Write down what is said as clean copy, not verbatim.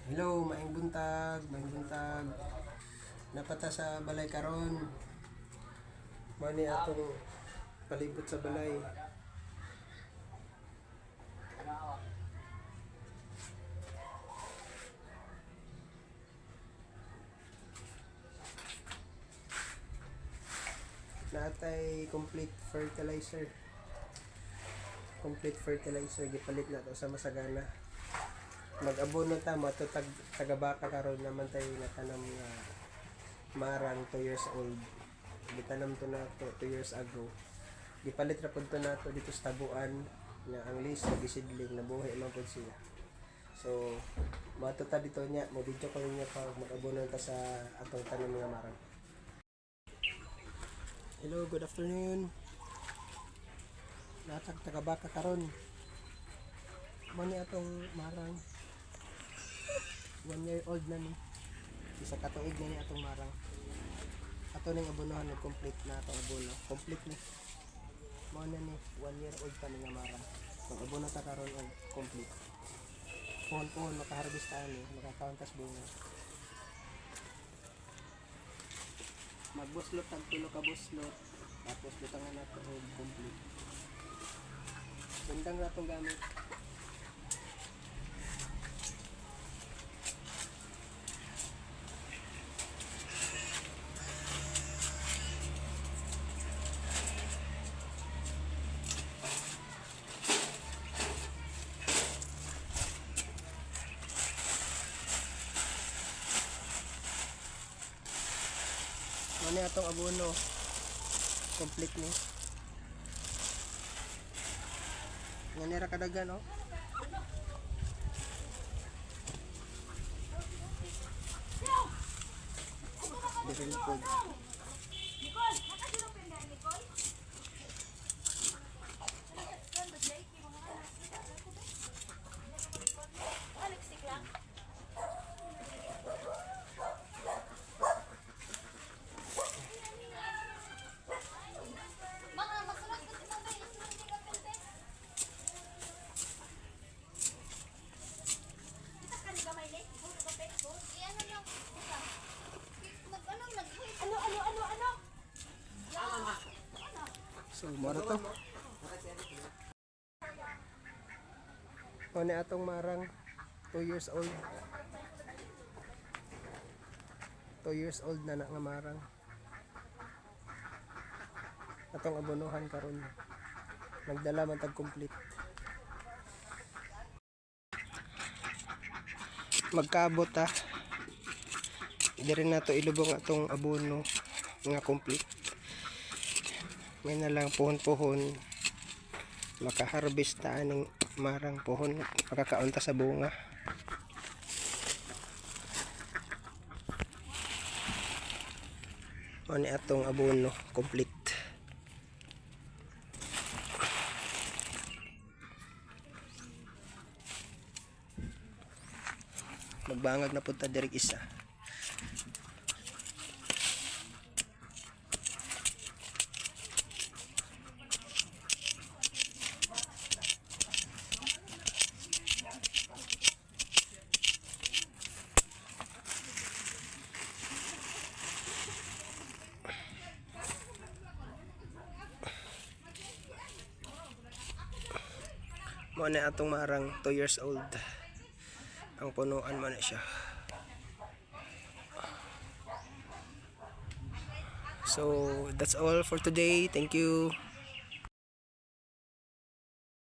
Hello, maing buntag, maing buntag. Napata sa balay karon. Mani atong palibot sa balay. Natay complete fertilizer. Complete fertilizer gipalit na to sa masagana. Mag-abono ta mo to tagabaka karon naman tay natanam nga marang 2 years old. Gitanam to na to 2 years ago. Gipalit ra pud to nato dito sa tabuan nga ang list gisidling nabuhi man pud siya. So mato ta dito nya mo video ko niya pag mag-abono ta sa atong tanom nga marang. Hello, good afternoon. Natag tagabaka karon. Mani atong marang 1 year old na ni. Isa ka tuig na ni atong marang. Ato ning abonohan nag-complete na atong abono. Complete ni. Mao na ni 1 year old pa ni nga marang. Kung abono ta karon og complete. Pohon makaharvest ta ni, makakauntas bunga. Magbuslot tag tulo ka buslot. Tapos butangan nato og complete. Sundang na itong gamit. Ano itong abono? Complete ni. Nga nira kadagan, oh. Different food. So, mara to. Ano atong marang 2 years old. 2 years old na nga marang. Atong abonohan karon. Nagdala man tag complete. Magkaabot ta. Diri na to ilubong atong abono nga complete. May na lang pohon-pohon makaharvest ta aning marang pohon makakaunta sa bunga. Ani atong abono complete. Magbangag na pud ta diri isa. Mo na atong marang 2 years old. Ang punuan mo na siya. So that's all for today. Thank you.